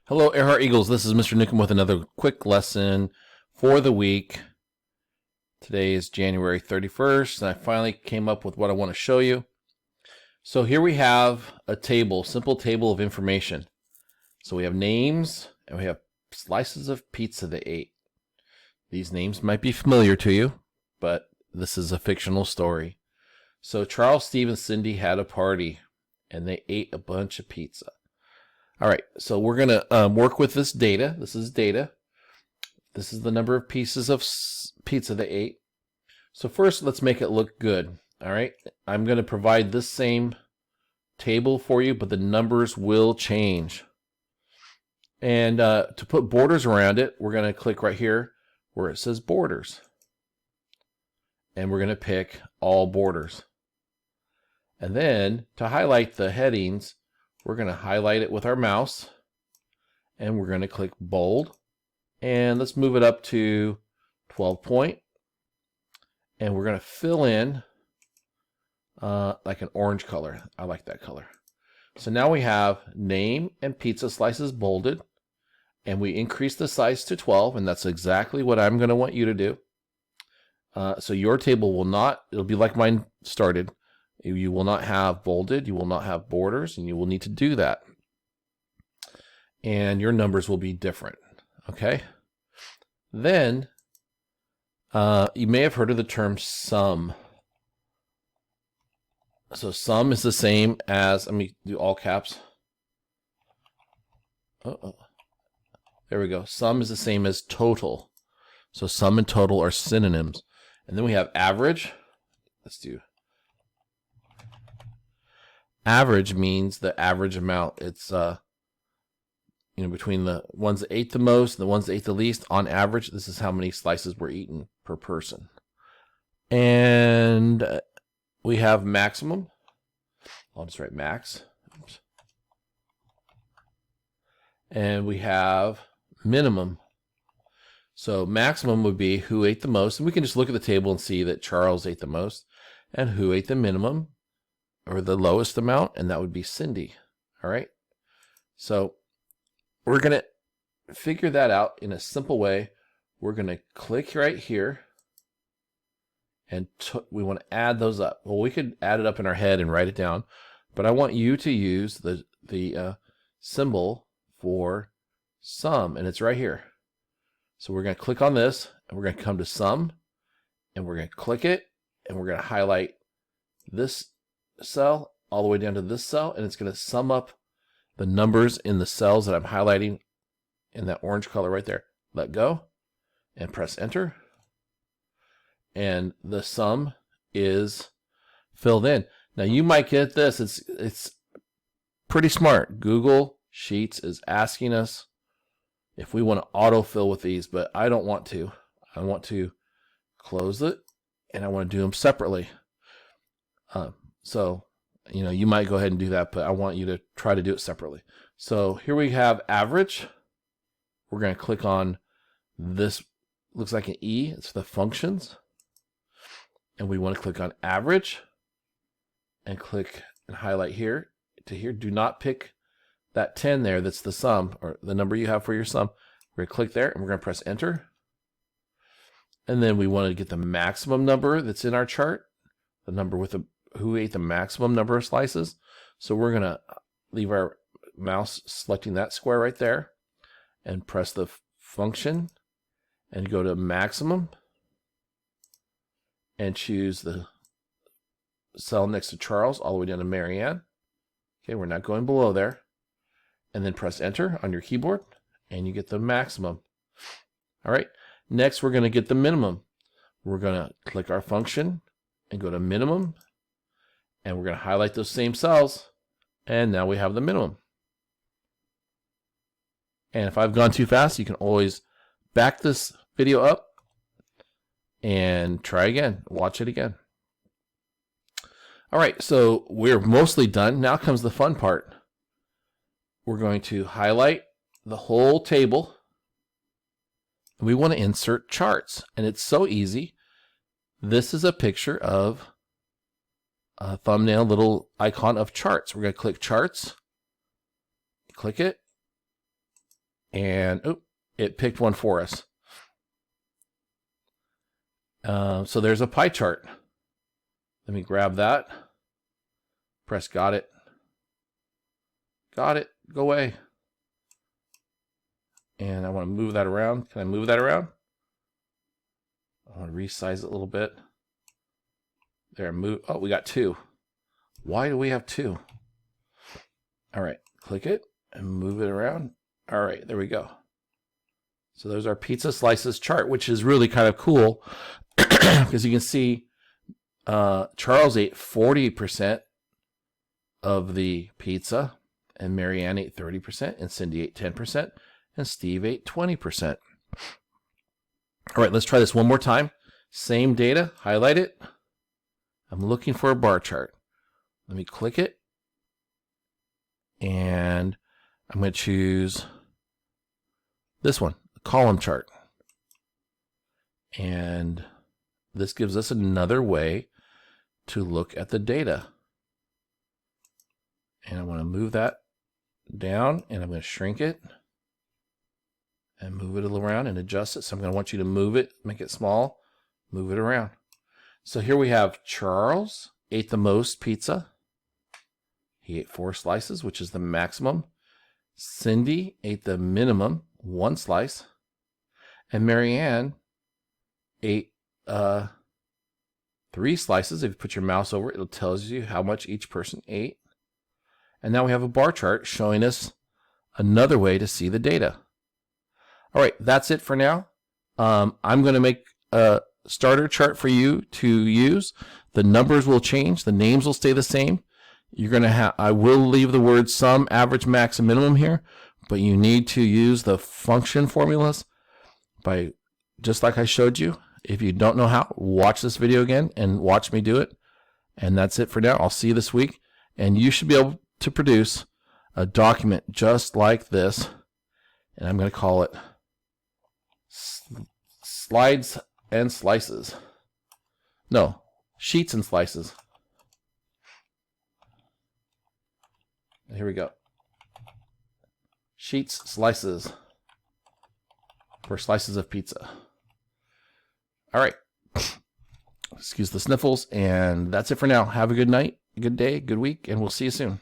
Hello, Earhart Eagles. This is Mr. Newcomb with another quick lesson for the week. Today is January 31st, and I finally came up with what I want to show you. So here we have a table, simple table of information. So we have names, and we have slices of pizza they ate. These names might be familiar to you, but this is a fictional story. So Charles, Steve, and Cindy had a party, and they ate a bunch of pizza. All right, so we're going to work with this data. This is data. This is the number of pieces of pizza they ate. So first, let's make it look good. All right, I'm going to provide this same table for you, but the numbers will change. And to put borders around it, we're going to click right here where it says borders. And we're going to pick all borders. And then to highlight the headings, we're going to highlight it with our mouse, and we're going to click bold, and let's move it up to 12 point, and we're going to fill in like an orange color. I like that color. So now we have name and pizza slices bolded, and we increase the size to 12, and that's exactly what I'm going to want you to do. So your table will not, it'll be like mine started. You will not have bolded, you will not have borders, and you will need to do that. And your numbers will be different, okay? Then, you may have heard of the term sum. So sum is the same as, let me do all caps. There we go. Sum is the same as total. So sum and total are synonyms. And then we have average. Let's do average means the average amount. It's between the ones that ate the most and the ones that ate the least. On average, this is how many slices were eaten per person. And we have maximum. I'll just write max. Oops. And we have minimum. So maximum would be who ate the most. And we can just look at the table and see that Charles ate the most. And who ate the minimum, or the lowest amount, and that would be Cindy. All right. So we're going to figure that out in a simple way. We're going to click right here, and we want to add those up. Well, we could add it up in our head and write it down, but I want you to use the symbol for sum, and it's right here. So we're going to click on this, and we're going to come to sum, and we're going to click it, and we're going to highlight this cell all the way down to this cell, and it's going to sum up the numbers in the cells that I'm highlighting in that orange color right there. Let go and press enter, and the sum is filled in. Now you might get this. It's pretty smart. Google Sheets is asking us if we want to autofill with these, but I don't want to. I want to close it, and I want to do them separately. So, you might go ahead and do that, but I want you to try to do it separately. So here we have average. We're going to click on this, looks like an E, it's the functions. And we want to click on average and click and highlight here to here. Do not pick that 10 there, that's the sum, or the number you have for your sum. We're going to click there, and we're going to press enter. And then we want to get the maximum number that's in our chart, the number with the who ate the maximum number of slices. So we're going to leave our mouse selecting that square right there and press the function and go to maximum and choose the cell next to Charles all the way down to Marianne. Okay, we're not going below there. And then press enter on your keyboard and you get the maximum. All right, next we're going to get the minimum. We're going to click our function and go to minimum. And we're going to highlight those same cells, and now we have the minimum. And if I've gone too fast, you can always back this video up and try again, watch it again. All right, so we're mostly done. Now comes the fun part. We're going to highlight the whole table. We want to insert charts, and it's so easy. This is a picture of a thumbnail little icon of charts. We're going to click charts, click it, And it picked one for us. So there's a pie chart. Let me grab that. Press got it. Got it. Go away. And I want to move that around. Can I move that around? I want to resize it a little bit. There, move. Oh, we got two. Why do we have two? All right, click it and move it around. All right, there we go. So there's our pizza slices chart, which is really kind of cool because you can see Charles ate 40% of the pizza, and Marianne ate 30%, and Cindy ate 10%, and Steve ate 20%. All right, let's try this one more time. Same data, highlight it. I'm looking for a bar chart. Let me click it. And I'm going to choose this one, the column chart. And this gives us another way to look at the data. And I want to move that down, and I'm going to shrink it and move it around and adjust it. So I'm going to want you to move it, make it small, move it around. So here we have Charles ate the most pizza. He ate 4 slices, which is the maximum. Cindy ate the minimum, 1 slice. And Marianne ate 3 slices. If you put your mouse over it, it tells you how much each person ate. And now we have a bar chart showing us another way to see the data. All right, that's it for now. I'm going to make a starter chart for you to use. The numbers will change. The names will stay the same. You're going to have, I will leave the word sum, average, max, and minimum here, but you need to use the function formulas by, just like I showed you. If you don't know how, watch this video again and watch me do it. And that's it for now. I'll see you this week. And you should be able to produce a document just like this. And I'm going to call it Slides and Slices. No, Sheets and Slices. Here we go. Sheets, slices for slices of pizza. All right. Excuse the sniffles. And that's it for now. Have a good night, good day, good week, and we'll see you soon.